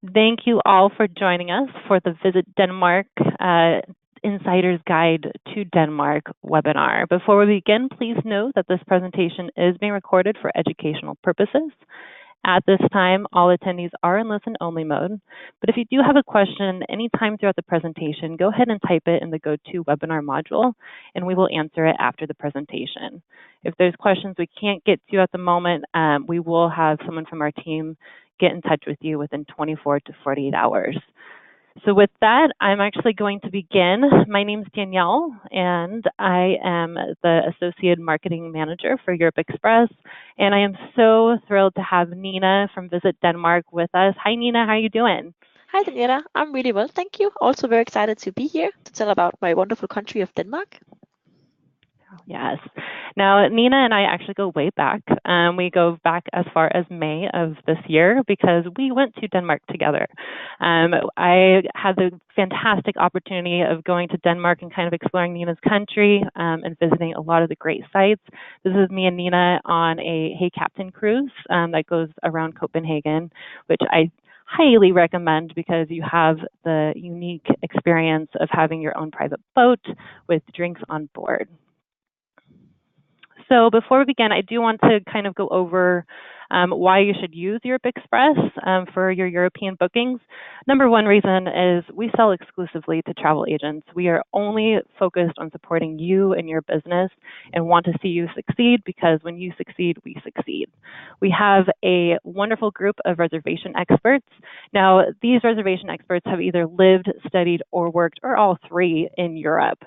Thank you all for joining us for the Visit Denmark Insider's Guide to Denmark webinar. Before we begin, please note that this presentation is being recorded for educational purposes. At this time, all attendees are in listen-only mode, but if you do have a question anytime throughout the presentation, go ahead and type it in the GoToWebinar module, and we will answer it after the presentation. If there's questions we can't get to at the moment, we will have someone from our team get in touch with you within 24 to 48 hours. So with that, I'm actually going to begin. My name is Danielle, and I am the Associate Marketing Manager for Europe Express, and I am so thrilled to have Nina from Visit Denmark with us. Hi, Nina. How are you doing? Hi, Daniela. I'm really well, thank you. Also very excited to be here to tell about my wonderful country of Denmark. Yes. Now, Nina and I actually go way back. We go back as far as May of this year because we went to Denmark together. I had the fantastic opportunity of going to Denmark and kind of exploring Nina's country and visiting a lot of the great sites. This is me and Nina on a Hey Captain cruise that goes around Copenhagen, which I highly recommend because you have the unique experience of having your own private boat with drinks on board. So before we begin, I do want to kind of go over why you should use Europe Express for your European bookings. Number one reason is we sell exclusively to travel agents. We are only focused on supporting you and your business and want to see you succeed because when you succeed, we succeed. We have a wonderful group of reservation experts. Now, these reservation experts have either lived, studied, or worked, or all three in Europe.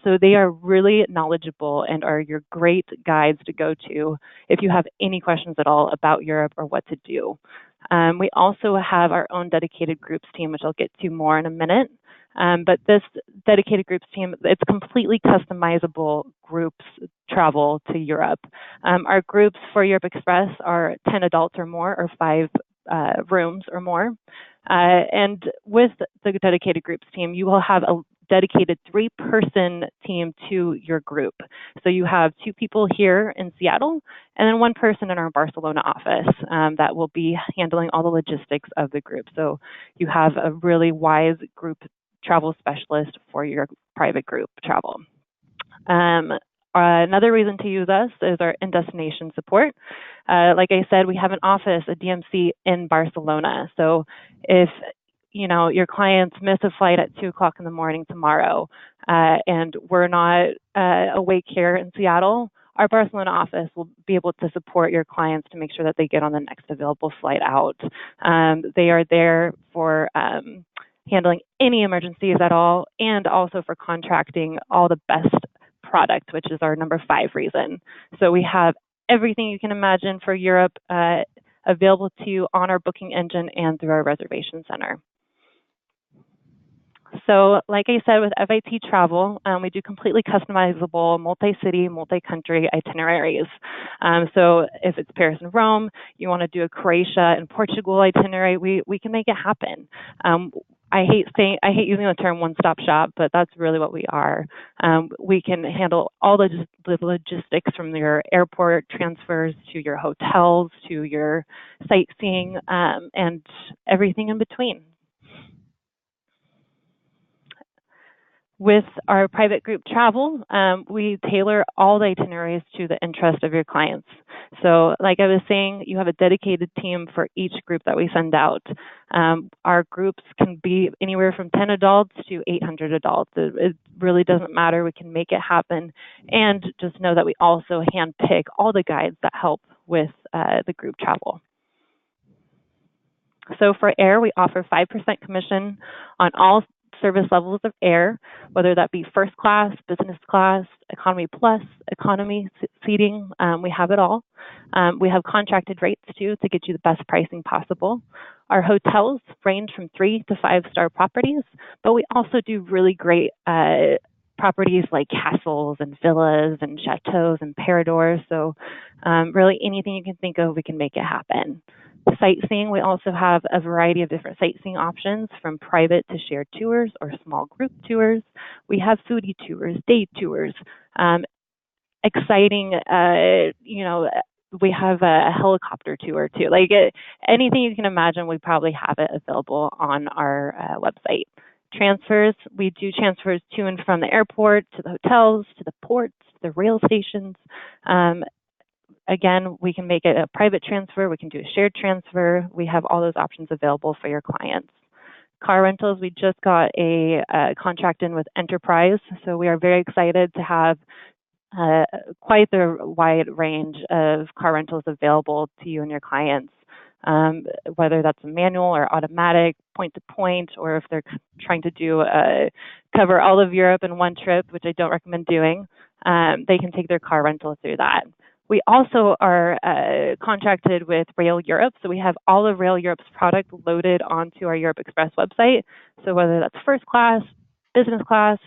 So they are really knowledgeable and are your great guides to go to if you have any questions at all about Europe or what to do. We also have our own dedicated groups team, which I'll get to more in a minute. But this dedicated groups team, it's completely customizable groups travel to Europe. Our groups for Europe Express are 10 adults or more, or 5 rooms or more. And with the dedicated groups team, you will have a dedicated 3-person team to your group. So you have 2 people here in Seattle and then 1 person in our Barcelona office that will be handling all the logistics of the group. So you have a really wise group travel specialist for your private group travel. Another reason to use us is our in-destination support. Like I said, we have an office, a DMC in Barcelona. So if your clients miss a flight at 2 o'clock in the morning tomorrow, and we're not awake here in Seattle, our Barcelona office will be able to support your clients to make sure that they get on the next available flight out. They are there for handling any emergencies at all, and also for contracting all the best product, which is our number 5 reason. So we have everything you can imagine for Europe available to you on our booking engine and through our reservation center. So like I said, with FIT Travel, we do completely customizable multi-city, multi-country itineraries. So if it's Paris and Rome, you want to do a Croatia and Portugal itinerary, we can make it happen. I hate using the term one-stop shop, but that's really what we are. We can handle all the logistics from your airport transfers to your hotels to your sightseeing and everything in between. With our private group travel, we tailor all the itineraries to the interest of your clients. So like I was saying, you have a dedicated team for each group that we send out. Our groups can be anywhere from 10 adults to 800 adults. It really doesn't matter. We can make it happen. And just know that we also handpick all the guides that help with the group travel. So for air, we offer 5% commission on all service levels of air, whether that be first class, business class, economy plus, economy seating. We have it all. We have contracted rates too to get you the best pricing possible. Our hotels range from 3 to 5-star properties, but we also do really great properties like castles and villas and chateaus and paradors. So really anything you can think of, we can make it happen. Sightseeing, we also have a variety of different sightseeing options from private to shared tours or small group tours. We have foodie tours, day tours, exciting, we have a helicopter tour too. Like anything you can imagine, we probably have it available on our website. Transfers, we do transfers to and from the airport, to the hotels, to the ports, to the rail stations. Again, we can make it a private transfer. We can do a shared transfer. We have all those options available for your clients. Car rentals, we just got a contract in with Enterprise, so we are very excited to have quite the wide range of car rentals available to you and your clients, whether that's a manual or automatic, point to point, or if they're trying to do cover all of Europe in one trip, which I don't recommend doing, they can take their car rental through that. We also are contracted with Rail Europe, so we have all of Rail Europe's product loaded onto our Europe Express website. So whether that's first class, business class,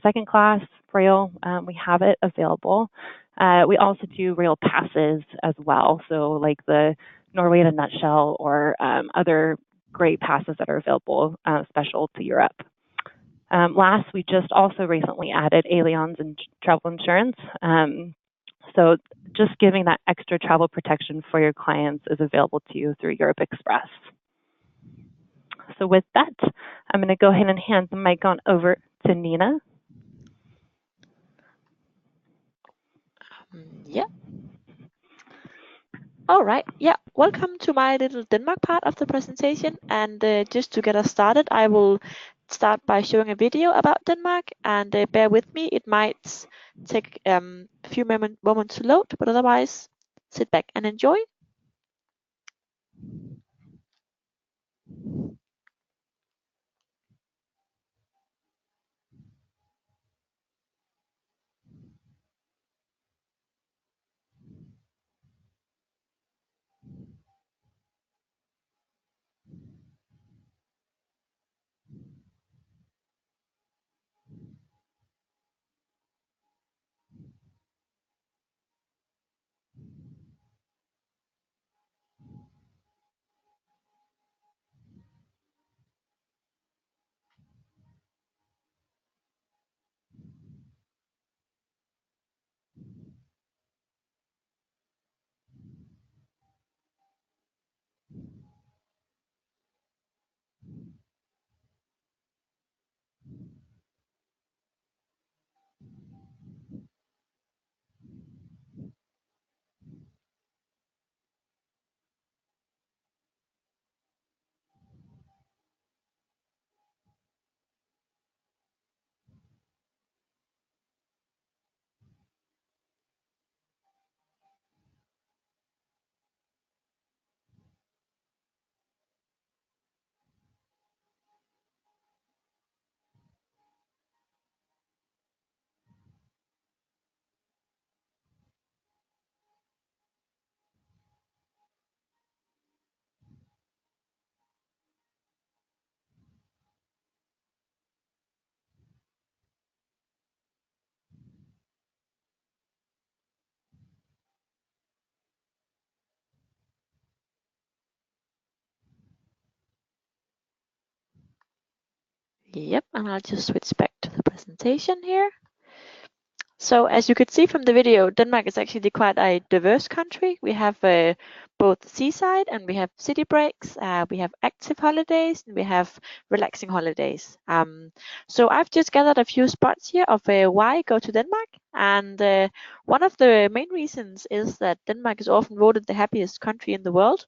second class, rail, we have it available. We also do rail passes as well, so like the Norway in a nutshell or other great passes that are available special to Europe. Last, we just also recently added Allianz and travel insurance. So just giving that extra travel protection for your clients is available to you through Europe Express. So with that, I'm going to go ahead and hand the mic on over to Nina. Yeah. All right. Yeah. Welcome to my little Denmark part of the presentation. And just to get us started, I will start by showing a video about Denmark. And bear with me, it might take a few moments to load, but otherwise, sit back and enjoy. Yep, and I'll just switch back to the presentation here. So as you could see from the video, Denmark is actually quite a diverse country. We have both seaside and we have city breaks. We have active holidays and we have relaxing holidays. So I've just gathered a few spots here of why go to Denmark. And one of the main reasons is that Denmark is often voted the happiest country in the world.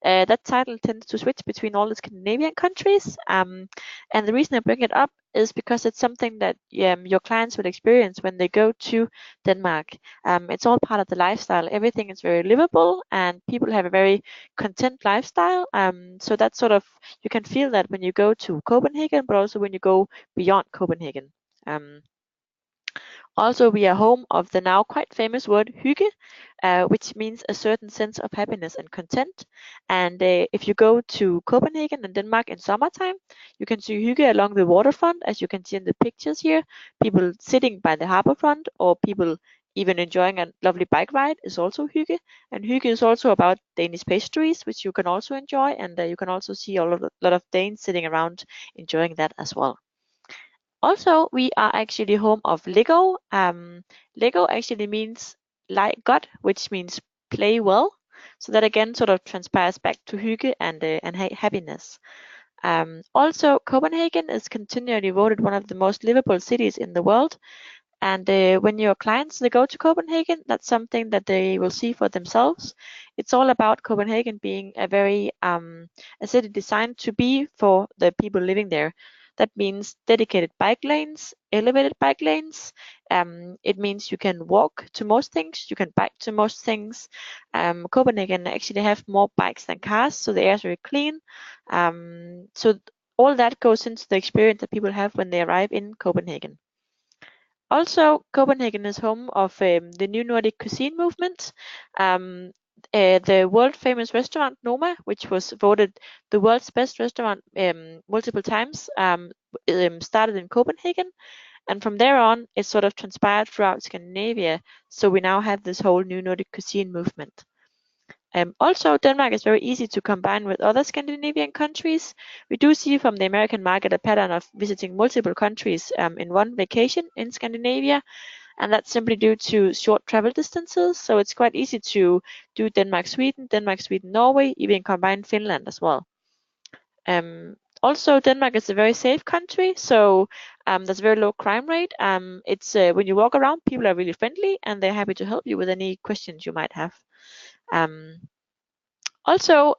That title tends to switch between all the Scandinavian countries. And the reason I bring it up is because it's something that your clients will experience when they go to Denmark. It's all part of the lifestyle. Everything is very livable and people have a very content lifestyle. So that's sort of, you can feel that when you go to Copenhagen, but also when you go beyond Copenhagen. Also, we are home of the now quite famous word hygge, which means a certain sense of happiness and content. And if you go to Copenhagen and Denmark in summertime, you can see hygge along the waterfront, as you can see in the pictures here. People sitting by the harbor front or people even enjoying a lovely bike ride is also hygge. And hygge is also about Danish pastries, which you can also enjoy. And you can also see a lot of Danes sitting around enjoying that as well. Also, we are actually home of Lego. Lego actually means like God, which means play well. So that again sort of transpires back to hygge and happiness. Also, Copenhagen is continually voted one of the most livable cities in the world. And when your clients they go to Copenhagen, that's something that they will see for themselves. It's all about Copenhagen being a city designed to be for the people living there. That means dedicated bike lanes, elevated bike lanes. It means you can walk to most things, you can bike to most things. Copenhagen actually have more bikes than cars, so the air is very clean. So all that goes into the experience that people have when they arrive in Copenhagen. Also, Copenhagen is home of the new Nordic cuisine movement. The world famous restaurant Noma, which was voted the world's best restaurant multiple times, started in Copenhagen. And from there on, it sort of transpired throughout Scandinavia. So we now have this whole new Nordic cuisine movement. Also, Denmark is very easy to combine with other Scandinavian countries. We do see from the American market a pattern of visiting multiple countries in one vacation in Scandinavia, and that's simply due to short travel distances. So it's quite easy to do Denmark-Sweden, Denmark-Sweden-Norway, even combine Finland as well. Also, Denmark is a very safe country, so there's a very low crime rate. It's when you walk around, people are really friendly and they're happy to help you with any questions you might have. Also,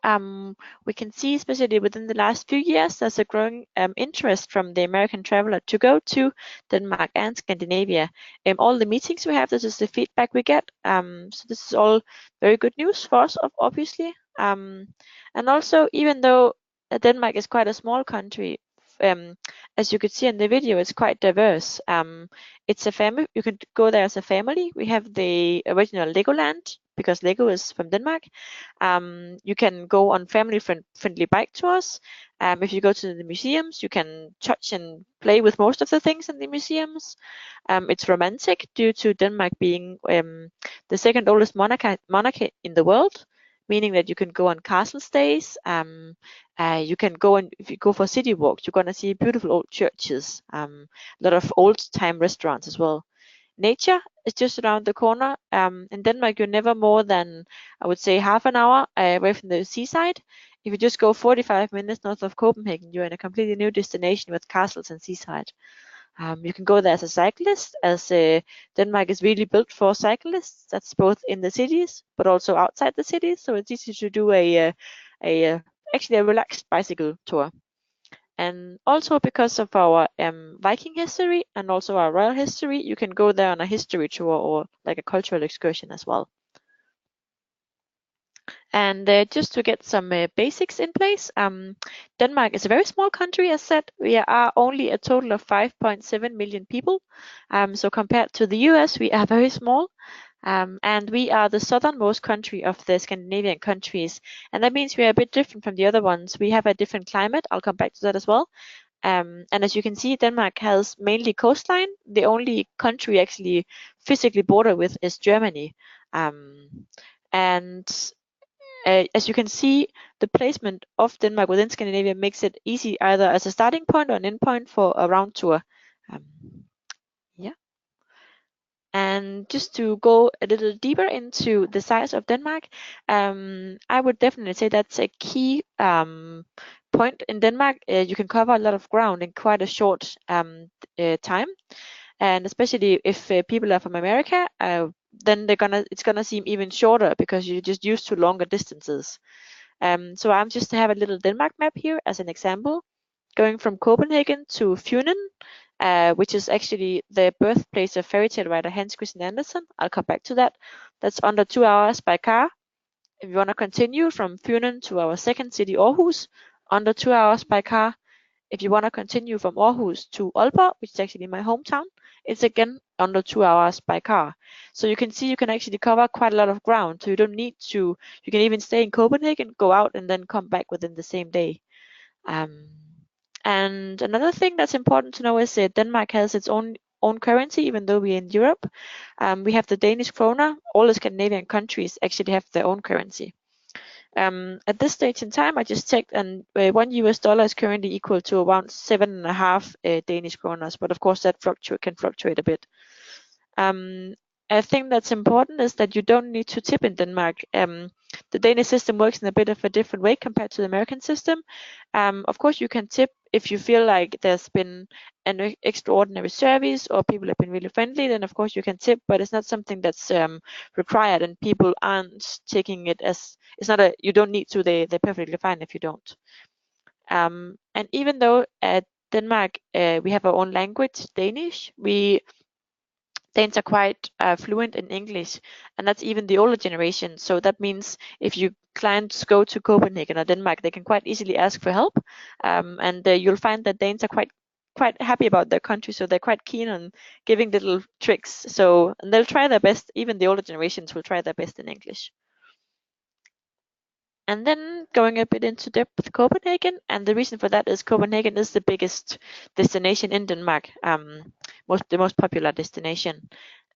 we can see, especially within the last few years, there's a growing interest from the American traveler to go to Denmark and Scandinavia. All the meetings we have, this is the feedback we get. So this is all very good news for us, obviously. And also, even though Denmark is quite a small country, as you could see in the video, it's quite diverse. It's a family. You can go there as a family. We have the original Legoland, because Lego is from Denmark. You can go on family-friendly bike tours. If you go to the museums, you can touch and play with most of the things in the museums. It's romantic due to Denmark being the second oldest monarchy in the world, meaning that you can go on castle stays. You can go and if you go for city walks, you're gonna see beautiful old churches, a lot of old-time restaurants as well. Nature is just around the corner. In Denmark, you're never more than, I would say, half an hour away from the seaside. If you just go 45 minutes north of Copenhagen, you're in a completely new destination with castles and seaside. You can go there as a cyclist, as Denmark is really built for cyclists. That's both in the cities, but also outside the cities. So it's easy to do actually a relaxed bicycle tour. And also because of our Viking history and also our royal history, you can go there on a history tour or like a cultural excursion as well. And just to get some basics in place, Denmark is a very small country, as said. We are only a total of 5.7 million people. So compared to the US, we are very small. And we are the southernmost country of the Scandinavian countries. And that means we are a bit different from the other ones. We have a different climate. I'll come back to that as well. And as you can see, Denmark has mainly coastline. The only country actually physically border with is Germany. As you can see, the placement of Denmark within Scandinavia makes it easy either as a starting point or an end point for a round tour. Yeah. And just to go a little deeper into the size of Denmark, I would definitely say that's a key point in Denmark. You can cover a lot of ground in quite a short time, and especially if people are from America, then it's gonna seem even shorter because you're just used to longer distances. So I'm just to have a little Denmark map here as an example, going from Copenhagen to Funen, which is actually the birthplace of fairy tale writer Hans Christian Andersen. I'll come back to that. That's under 2 hours by car. If you want to continue from Funen to our second city, Aarhus, under 2 hours by car. If you want to continue from Aarhus to Aalborg, which is actually my hometown, it's again under 2 hours by car. So you can see you can actually cover quite a lot of ground. So you don't need to, you can even stay in Copenhagen, go out and then come back within the same day. And another thing that's important to know is that Denmark has its own currency, even though we're in Europe. We have the Danish kroner. All the Scandinavian countries actually have their own currency. At this stage in time, I just checked, and $1 is currently equal to around 7.5 Danish kroners, but of course that can fluctuate a bit. a thing that's important is that you don't need to tip in Denmark. The Danish system works in a bit of a different way compared to the American system. Of course, you can tip if you feel like there's been an extraordinary service or people have been really friendly. Then of course you can tip, but it's not something that's required, and people aren't taking it as it's not a you don't need to. They're perfectly fine if you don't. And even though at Denmark we have our own language, Danish, Danes are quite fluent in English, and that's even the older generation. So that means if you clients go to Copenhagen or Denmark, they can quite easily ask for help, and you'll find that Danes are quite happy about their country, so they're quite keen on giving little tricks. So and they'll try their best. Even the older generations will try their best in English. And then going a bit into depth with Copenhagen, and the reason for that is Copenhagen is the biggest destination in Denmark, the most popular destination.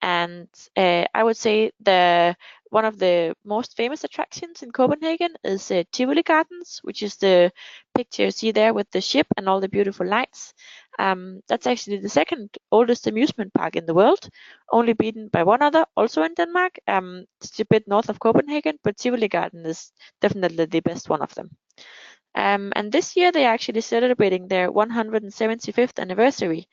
And I would say one of the most famous attractions in Copenhagen is Tivoli Gardens, which is the picture you see there with the ship and all the beautiful lights. That's actually the second oldest amusement park in the world, only beaten by one other, also in Denmark. It's a bit north of Copenhagen, but Tivoli Garden is definitely the best one of them. And this year they're actually celebrating their 175th anniversary.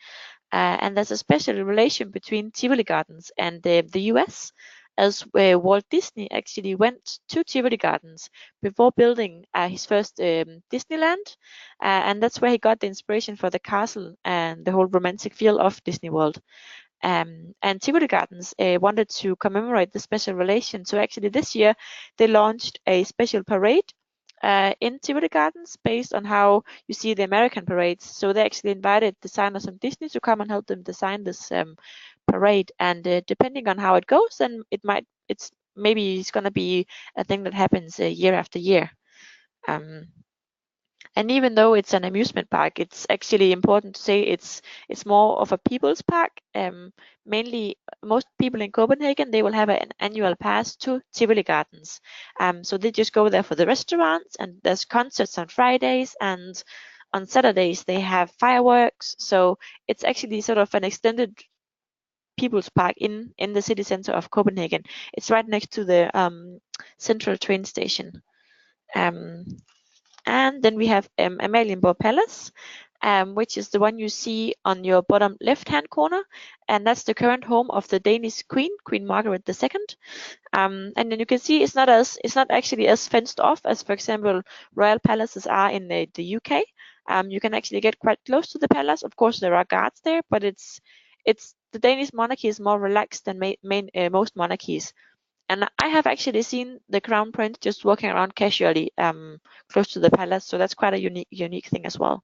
And there's a special relation between Tivoli Gardens and the US, as Walt Disney actually went to Tivoli Gardens before building his first Disneyland, and that's where he got the inspiration for the castle and the whole romantic feel of Disney World. And Tivoli Gardens wanted to commemorate the special relation, so actually this year they launched a special parade in Tivoli Gardens based on how you see the American parades. So they actually invited designers from Disney to come and help them design this parade. And depending on how it goes, then maybe it's gonna be a thing that happens year after year. And even though it's an amusement park, it's actually important to say it's more of a people's park. Mainly, most people in Copenhagen, they will have an annual pass to Tivoli Gardens. So they just go there for the restaurants, and there's concerts on Fridays, and on Saturdays they have fireworks. So it's actually sort of an extended people's park in the city center of Copenhagen. It's right next to the central train station. And then we have Amalienborg Palace, which is the one you see on your bottom left-hand corner, and that's the current home of the Danish Queen, Queen Margaret II. And then you can see it's not actually as fenced off as, for example, royal palaces are in the UK. You can actually get quite close to the palace. Of course, there are guards there, but it's the Danish monarchy is more relaxed than most monarchies. And I have actually seen the crown prince just walking around casually close to the palace, so that's quite a unique thing as well.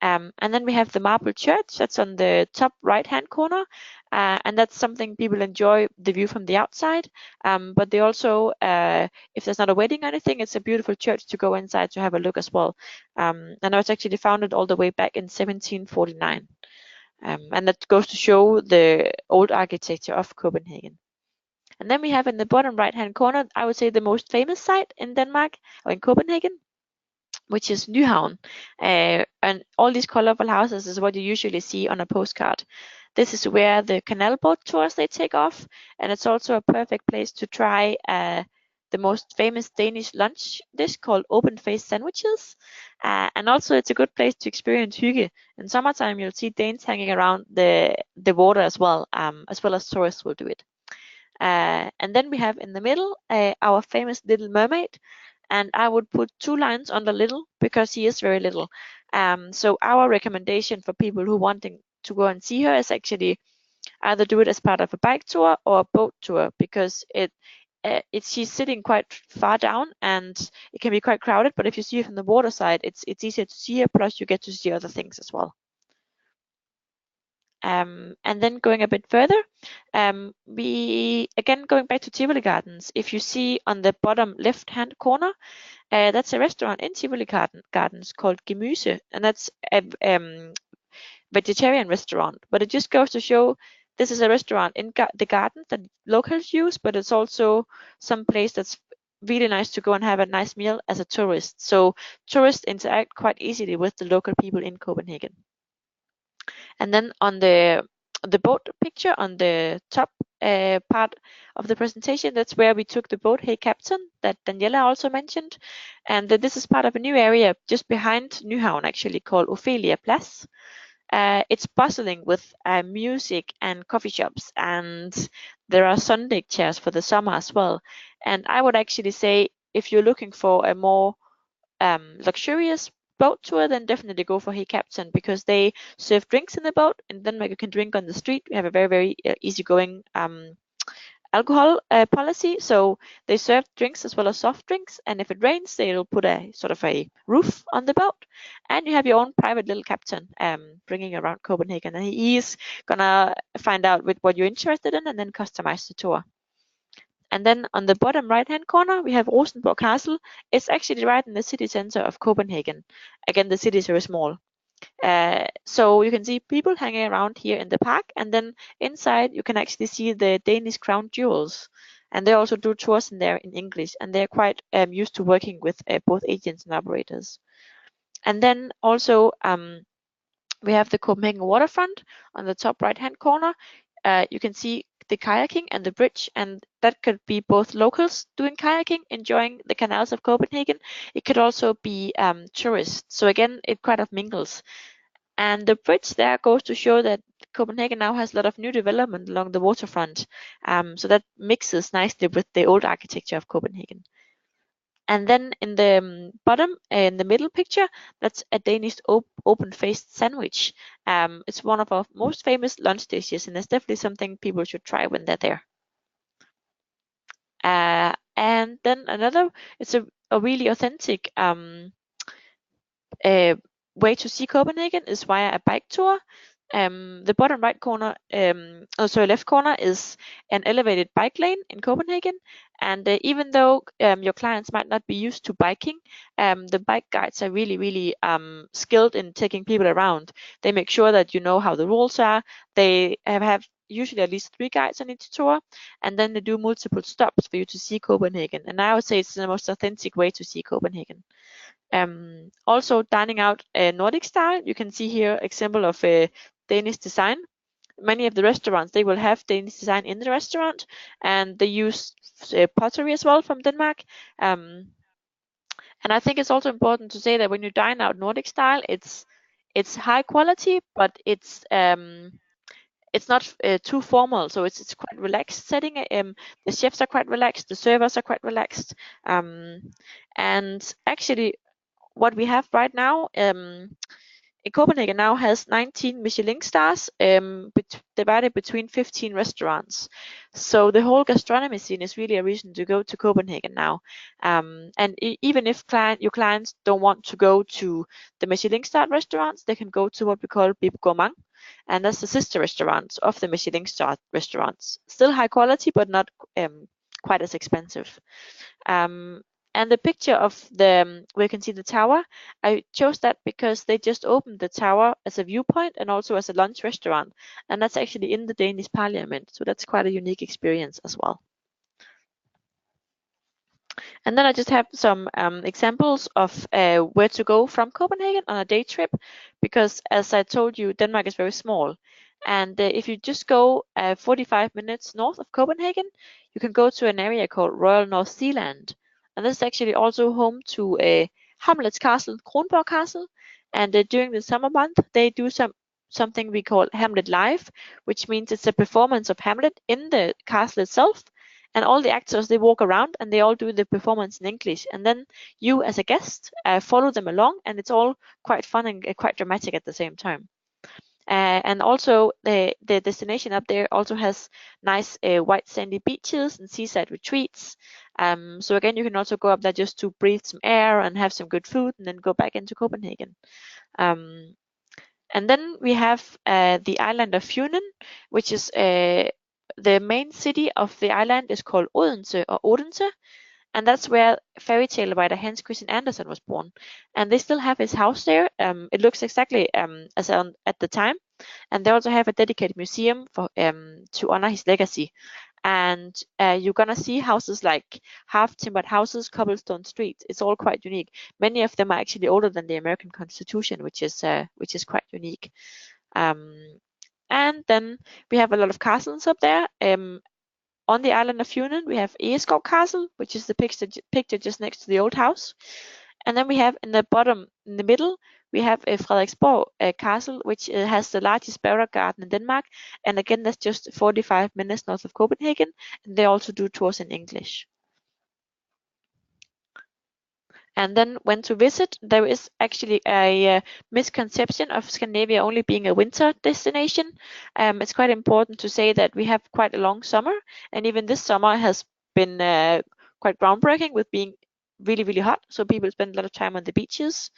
And then we have the marble church that's on the top right-hand corner, and that's something people enjoy the view from the outside. But they also, if there's not a wedding or anything, it's a beautiful church to go inside to have a look as well. And it was actually founded all the way back in 1749. And that goes to show the old architecture of Copenhagen. And then we have in the bottom right-hand corner, I would say the most famous site in Denmark, or in Copenhagen, which is Nyhavn. And all these colorful houses is what you usually see on a postcard. This is where the canal boat tours they take off, and it's also a perfect place to try the most famous Danish lunch dish called open-faced sandwiches. And also it's a good place to experience hygge. In summertime, you'll see Danes hanging around the water as well as tourists will do it. And then we have in the middle our famous Little Mermaid, and I would put 2 lines under little because he is very little. So our recommendation for people who wanting to go and see her is actually either do it as part of a bike tour or a boat tour, because she's sitting quite far down and it can be quite crowded. But if you see her from the water side, it's easier to see her. Plus, you get to see other things as well. And then going a bit further, going back to Tivoli Gardens, if you see on the bottom left-hand corner, that's a restaurant in Tivoli Gardens called Gemüse, and that's a vegetarian restaurant. But it just goes to show this is a restaurant in the gardens that locals use, but it's also some place that's really nice to go and have a nice meal as a tourist. So tourists interact quite easily with the local people in Copenhagen. And then on the the boat picture on the top part of the presentation. That's where we took the boat Hey Captain that Daniela also mentioned. And this is part of a new area just behind Nyhavn, actually, called Ophelia Place. It's bustling with music and coffee shops, and there are Sunday chairs for the summer as well. And I would actually say, if you're looking for a more luxurious boat tour, then definitely go for Hey Captain, because they serve drinks in the boat. In Denmark, you can drink on the street. We have a very easygoing alcohol policy, so they serve drinks as well as soft drinks, and if it rains, they'll put a sort of a roof on the boat, and you have your own private little captain bringing around Copenhagen, and he is gonna find out with what you're interested in and then customize the tour. And then on the bottom right hand corner, we have Rosenborg Castle. It's actually right in the city center of Copenhagen. Again, the city is very small. So you can see people hanging around here in the park, and then inside you can actually see the Danish crown jewels, and they also do tours in there in English, and they're quite used to working with both agents and operators. And then also we have the Copenhagen waterfront on the top right hand corner. You can see the kayaking and the bridge, and that could be both locals doing kayaking, enjoying the canals of Copenhagen. It could also be tourists. So again, it kind of mingles. And the bridge there goes to show that Copenhagen now has a lot of new development along the waterfront. So that mixes nicely with the old architecture of Copenhagen. And then in the bottom, in the middle picture, that's a Danish open-faced sandwich. It's one of our most famous lunch dishes, and it's definitely something people should try when they're there. And then another, it's a really authentic way to see Copenhagen is via a bike tour. The bottom right corner, left corner is an elevated bike lane in Copenhagen. And even though your clients might not be used to biking, the bike guides are really skilled in taking people around. They make sure that you know how the rules are. They have usually at least 3 guides on each tour, and then they do multiple stops for you to see Copenhagen. And I would say it's the most authentic way to see Copenhagen. Also dining out Nordic style, you can see here example of a Danish design. Many of the restaurants, they will have Danish design in the restaurant, and they use pottery as well from Denmark. And I think it's also important to say that when you dine out Nordic style, it's high quality, but it's not too formal, so it's quite relaxed setting. The chefs are quite relaxed, the servers are quite relaxed, and actually what we have right now in Copenhagen now has 19 Michelin stars, divided between 15 restaurants. So the whole gastronomy scene is really a reason to go to Copenhagen now. And even if your clients don't want to go to the Michelin star restaurants, they can go to what we call Bib Gourmand, and that's the sister restaurants of the Michelin star restaurants. Still high quality, but not quite as expensive. And the picture of the where you can see the tower, I chose that because they just opened the tower as a viewpoint and also as a lunch restaurant, and that's actually in the Danish Parliament, so that's quite a unique experience as well. And then I just have some examples of where to go from Copenhagen on a day trip, because as I told you, Denmark is very small. And if you just go 45 minutes north of Copenhagen, you can go to an area called Royal North Zealand. And this is actually also home to Hamlet's castle, Kronborg Castle. And during the summer month, they do something we call Hamlet Live, which means it's a performance of Hamlet in the castle itself. And all the actors, they walk around and they all do the performance in English. And then you as a guest follow them along, and it's all quite fun and quite dramatic at the same time. And also the destination up there also has nice white sandy beaches and seaside retreats. So again, you can also go up there just to breathe some air and have some good food, and then go back into Copenhagen. And then we have the island of Funen, which is the main city of the island is called Odense or Odense, and that's where fairy tale writer Hans Christian Andersen was born. And they still have his house there. It looks exactly as at the time, and they also have a dedicated museum for to honor his legacy. And you're gonna see houses like half timbered houses, cobblestone streets. It's all quite unique. Many of them are actually older than the American Constitution, which is quite unique. And then we have a lot of castles up there. On the island of Funen, we have Egeskov Castle, which is the picture just next to the old house. And then we have in the bottom, in the middle, we have a Frederiksborg Castle, which has the largest barrack garden in Denmark. And again, that's just 45 minutes north of Copenhagen. And they also do tours in English. And then when to visit, there is actually a misconception of Scandinavia only being a winter destination. It's quite important to say that we have quite a long summer, and even this summer has been quite groundbreaking with being really, really hot. So people spend a lot of time on the beaches.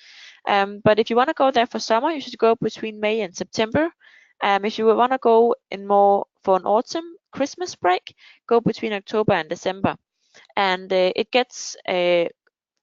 But if you want to go there for summer, you should go between May and September. If you want to go in more for an autumn Christmas break, go between October and December. And it gets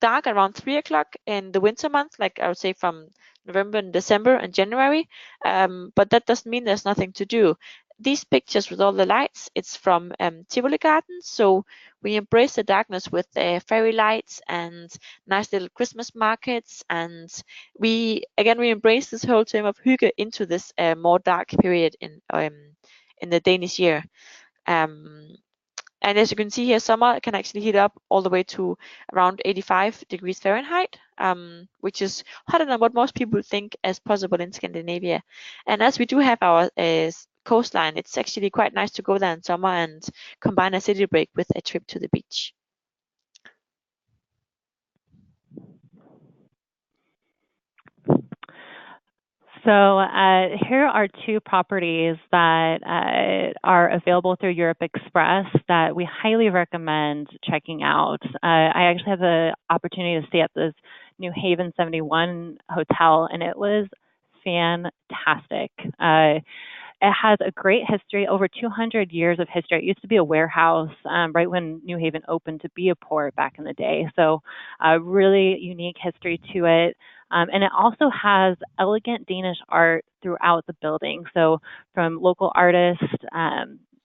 dark around 3 o'clock in the winter months, like I would say from November and December and January. But that doesn't mean there's nothing to do. These pictures with all the lights, it's from Tivoli Gardens. So we embrace the darkness with fairy lights and nice little Christmas markets. And we embrace this whole term of hygge into this more dark period in the Danish year. And as you can see here, summer can actually heat up all the way to around 85 degrees Fahrenheit, which is hotter than what most people think as possible in Scandinavia. And as we do have our coastline, it's actually quite nice to go there in summer and combine a city break with a trip to the beach. So here are two properties that are available through Europe Express that we highly recommend checking out. I actually had the opportunity to stay at this New Haven 71 hotel, and it was fantastic. It has a great history, over 200 years of history. It used to be a warehouse right when New Haven opened to be a port back in the day. So really unique history to it. And it also has elegant Danish art throughout the building. So from local artists,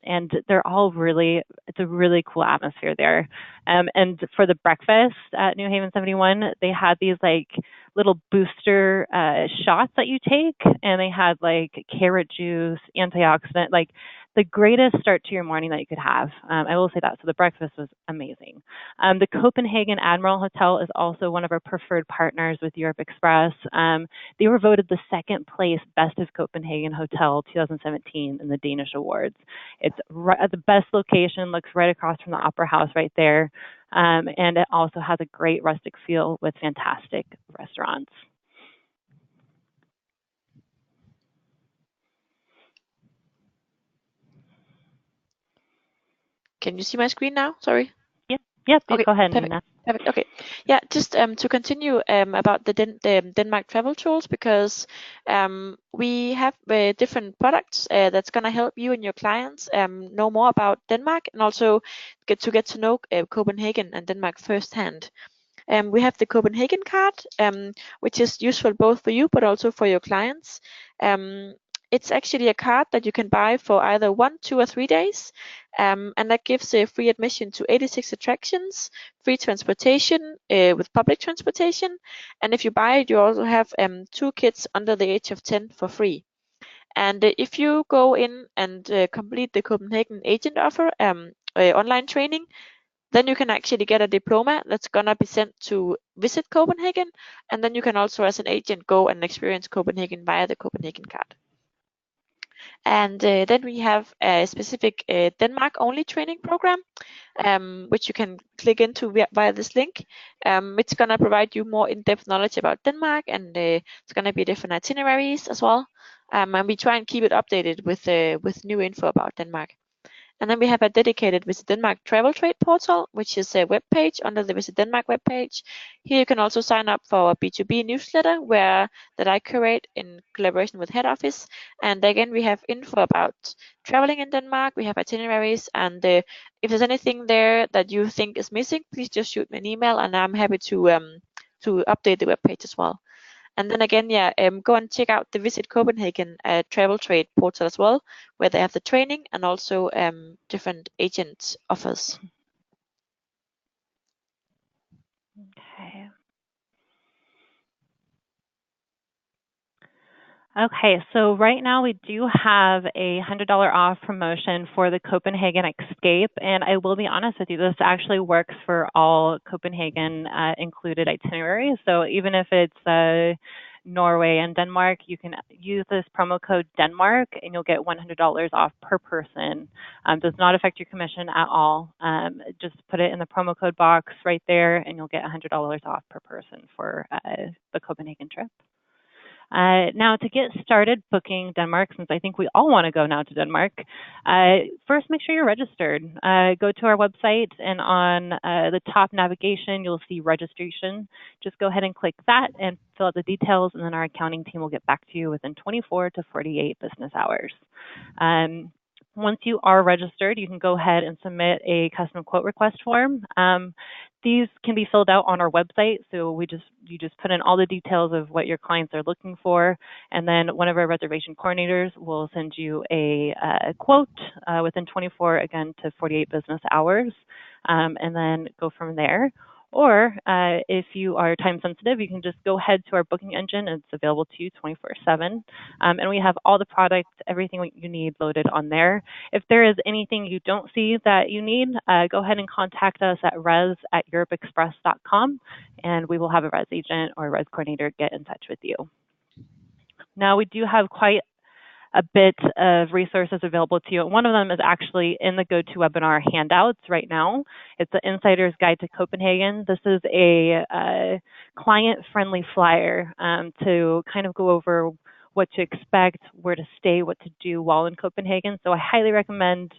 and they're all really, it's a really cool atmosphere there. And for the breakfast at New Haven 71, they had these like little booster shots that you take, and they had like carrot juice, antioxidant, like the greatest start to your morning that you could have. I will say that. So the breakfast was amazing. The Copenhagen Admiral Hotel is also one of our preferred partners with Europe Express. They were voted the second place Best of Copenhagen Hotel 2017 in the Danish Awards. It's right at the best location, looks right across from the Opera House right there. And it also has a great rustic feel with fantastic restaurants. Can you see my screen now? Sorry. Yep, Okay, go ahead, perfect. Nina. Perfect. Okay. Yeah, just to continue about the Denmark travel tools, because we have different products that's going to help you and your clients know more about Denmark, and also get to know Copenhagen and Denmark firsthand. We have the Copenhagen card, which is useful both for you but also for your clients. It's actually a card that you can buy for either 1, 2, or 3 days, and that gives a free admission to 86 attractions, free transportation with public transportation, and if you buy it, you also have 2 kids under the age of 10 for free. And if you go in and complete the Copenhagen agent offer online training, then you can actually get a diploma that's gonna be sent to Visit Copenhagen, and then you can also, as an agent, go and experience Copenhagen via the Copenhagen card. And then we have a specific Denmark-only training program, which you can click into via this link. It's going to provide you more in-depth knowledge about Denmark, and it's going to be different itineraries as well. And we try and keep it updated with new info about Denmark. And then we have a dedicated Visit Denmark travel trade portal, which is a web page under the Visit Denmark webpage. Here you can also sign up for a B2B newsletter that I curate in collaboration with head office. And again, we have info about traveling in Denmark. We have itineraries, and if there's anything there that you think is missing, please just shoot me an email, and I'm happy to update the webpage as well. And then again, go and check out the Visit Copenhagen travel trade portal as well, where they have the training and also different agent offers. Okay. Okay, so right now we do have a $100 off promotion for the Copenhagen Escape, and I will be honest with you, this actually works for all Copenhagen included itineraries. So even if it's Norway and Denmark, you can use this promo code Denmark, and you'll get $100 off per person. Does not affect your commission at all. Just put it in the promo code box right there, and you'll get $100 off per person for the Copenhagen trip. Now, to get started booking Denmark, since I think we all want to go now to Denmark, first make sure you're registered. Go to our website, and on the top navigation, you'll see registration. Just go ahead and click that and fill out the details, and then our accounting team will get back to you within 24 to 48 business hours. Once you are registered, you can go ahead and submit a custom quote request form. These can be filled out on our website, so you just put in all the details of what your clients are looking for, and then one of our reservation coordinators will send you a quote within 24 again to 48 business hours, and then go from there. Or if you are time sensitive, you can just go ahead to our booking engine. It's available to you 24/7. And we have all the products, everything you need loaded on there. If there is anything you don't see that you need, go ahead and contact us at res@europeexpress.com, and we will have a res agent or a res coordinator get in touch with you. Now, we do have quite a bit of resources available to you. One of them is actually in the GoToWebinar handouts right now. It's the Insider's Guide to Copenhagen. This is a client-friendly flyer to kind of go over what to expect, where to stay, what to do while in Copenhagen. So I highly recommend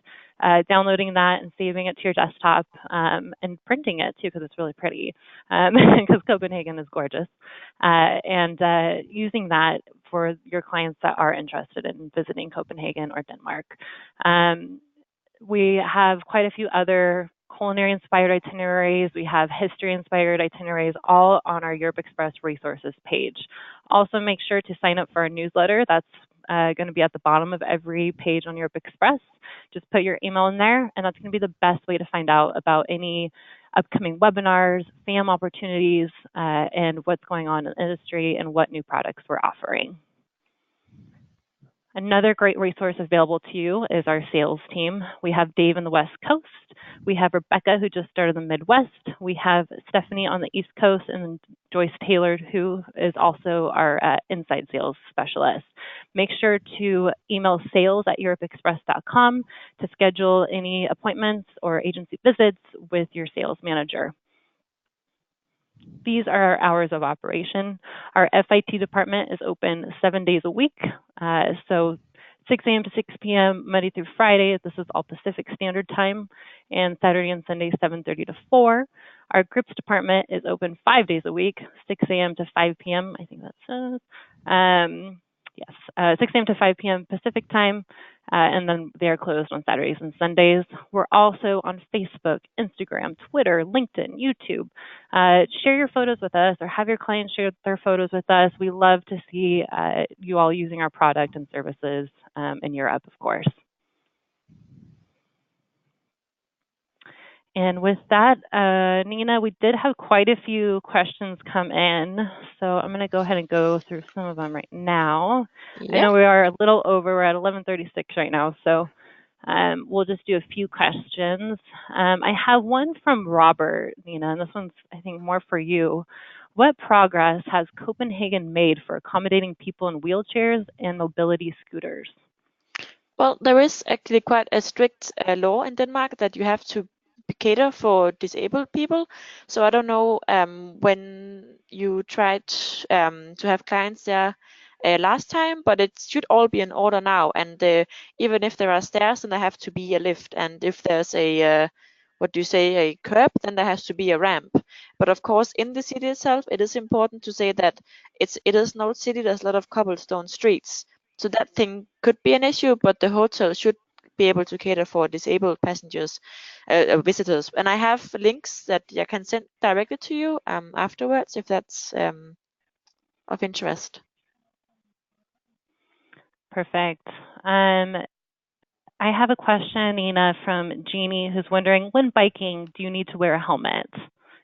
downloading that and saving it to your desktop and printing it too, because it's really pretty, because Copenhagen is gorgeous, and using that for your clients that are interested in visiting Copenhagen or Denmark. We have quite a few other culinary-inspired itineraries. We have history-inspired itineraries, all on our Europe Express resources page. Also, make sure to sign up for our newsletter. That's going to be at the bottom of every page on Europe Express. Just put your email in there, and that's going to be the best way to find out about any upcoming webinars, FAM opportunities, and what's going on in the industry and what new products we're offering. Another great resource available to you is our sales team. We have Dave in the West Coast. We have Rebecca, who just started in the Midwest. We have Stephanie on the East Coast, and Joyce Taylor, who is also our inside sales specialist. Make sure to email sales@europeexpress.com to schedule any appointments or agency visits with your sales manager. These are our hours of operation. Our FIT department is open 7 days a week, so 6 a.m. to 6 p.m. Monday through Friday. This is all Pacific Standard Time, and Saturday and Sunday 7:30 to 4. Our groups department is open 5 days a week, 6 a.m. to 5 p.m. I think that's 6 a.m. to 5 p.m. Pacific time, and then they are closed on Saturdays and Sundays. We're also on Facebook, Instagram, Twitter, LinkedIn, YouTube. Share your photos with us, or have your clients share their photos with us. We love to see you all using our product and services in Europe, of course. And with that, Nina, we did have quite a few questions come in, so I'm going to go ahead and go through some of them right now. Yeah. I know we are a little over. We're at 11:36 right now, so we'll just do a few questions. I have one from Robert, Nina, and this one's, I think, more for you. What progress has Copenhagen made for accommodating people in wheelchairs and mobility scooters? Well, there is actually quite a strict law in Denmark that you have to cater for disabled people. So I don't know when you tried to have clients there last time, but it should all be in order now. And even if there are stairs, then there have to be a lift. And if there's a a curb, then there has to be a ramp. But of course, in the city itself, it is important to say that it is no city. There's a lot of cobblestone streets. So that thing could be an issue, but the hotel should be able to cater for disabled passengers, visitors. And I have links that I can send directly to you afterwards, if that's of interest. Perfect. I have a question, Nina, from Jeannie, who's wondering, when biking, do you need to wear a helmet?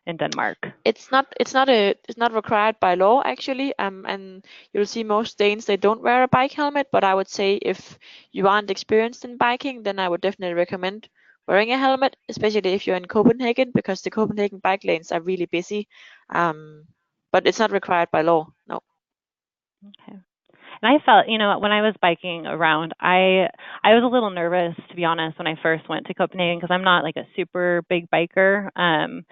in Denmark? It's not required by law actually. And you'll see most Danes, they don't wear a bike helmet, but I would say if you aren't experienced in biking, then I would definitely recommend wearing a helmet, especially if you're in Copenhagen, because the Copenhagen bike lanes are really busy. But it's not required by law. No. Okay. And I felt, when I was biking around, I was a little nervous, to be honest, when I first went to Copenhagen, because I'm not like a super big biker. And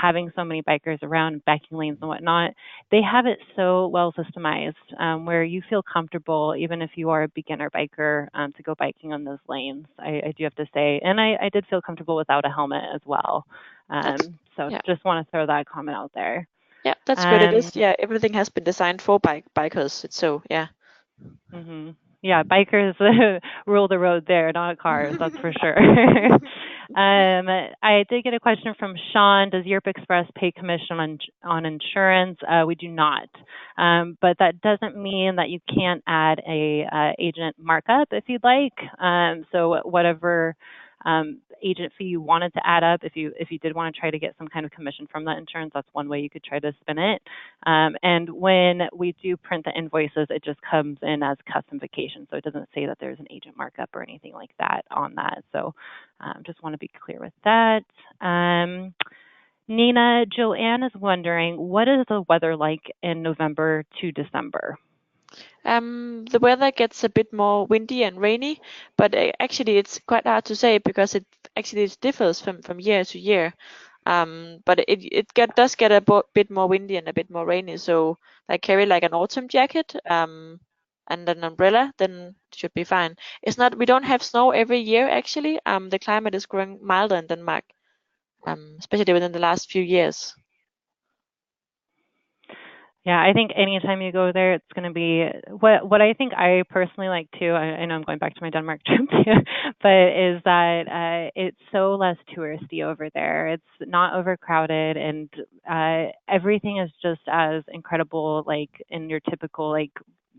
having so many bikers around, biking lanes and whatnot, they have it so well systemized, where you feel comfortable even if you are a beginner biker, to go biking on those lanes. I do have to say, and I did feel comfortable without a helmet as well. That's So yeah. just want to throw that comment out there. Yeah, that's good. It Um, is. Yeah, everything has been designed for bikers. It's so yeah. hmm Yeah, bikers rule the road there, not cars, that's for sure. I did get a question from Sean. Does Europe Express pay commission on insurance? We do not, but that doesn't mean that you can't add a agent markup if you'd like. So whatever agent fee you wanted to add up, if you did want to try to get some kind of commission from that insurance, that's one way you could try to spin it. And when we do print the invoices, it just comes in as custom vacation. So it doesn't say that there's an agent markup or anything like that on that. So just want to be clear with that. Nina, Joanne is wondering, what is the weather like in November to December? The weather gets a bit more windy and rainy, but actually it's quite hard to say because it differs from year to year. But does get a bit more windy and a bit more rainy. So like carry like an autumn jacket, and an umbrella, then it should be fine. We don't have snow every year actually. The climate is growing milder in Denmark, especially within the last few years. Yeah, I think anytime you go there, it's going to be what I think I personally like too. I know I'm going back to my Denmark trip too, but is that it's so less touristy over there. It's not overcrowded, and everything is just as incredible, like in your typical like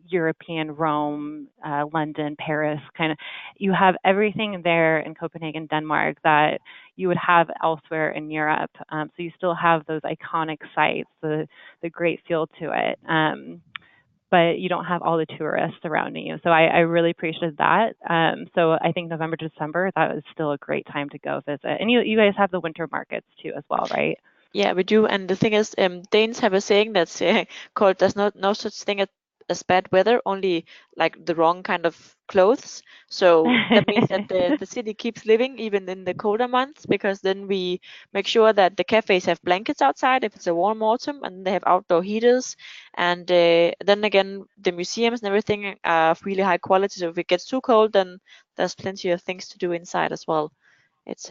European Rome, London, Paris kind of. You have everything there in Copenhagen, Denmark that you would have elsewhere in Europe. So you still have those iconic sites, the great feel to it. But you don't have all the tourists surrounding you. So I really appreciated that. So I think November to December, that is still a great time to go visit. And you guys have the winter markets too as well, right? Yeah, we do. And the thing is, Danes have a saying that's called "There's no such thing as bad weather, only like the wrong kind of clothes." So that means that the city keeps living even in the colder months, because then we make sure that the cafes have blankets outside if it's a warm autumn, and they have outdoor heaters. And then again, the museums and everything are of really high quality. So if it gets too cold, then there's plenty of things to do inside as well. It's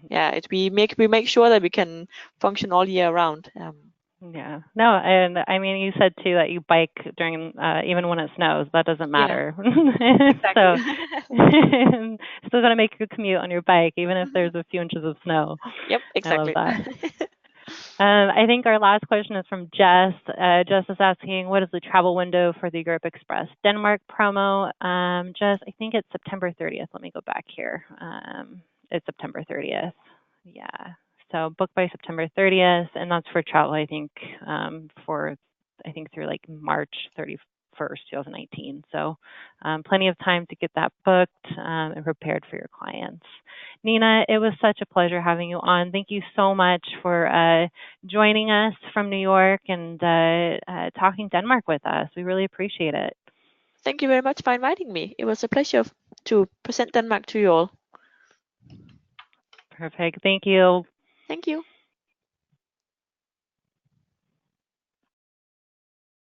yeah, we make sure that we can function all year round. Yeah. No, and I mean, you said too that you bike during even when it snows. That doesn't Yeah, matter. exactly. So still gonna make your commute on your bike, even if there's a few inches of snow. Yep, I love exactly. that. I think our last question is from Jess. Jess is asking, what is the travel window for the Europe Express Denmark promo? Jess, I think it's September 30th. Let me go back here. It's September 30th. Yeah. So book by September 30th, and that's for travel, I think, through like March 31st, 2019. So plenty of time to get that booked and prepared for your clients. Nina, it was such a pleasure having you on. Thank you so much for joining us from New York and talking Denmark with us. We really appreciate it. Thank you very much for inviting me. It was a pleasure to present Denmark to you all. Perfect. Thank you. Thank you.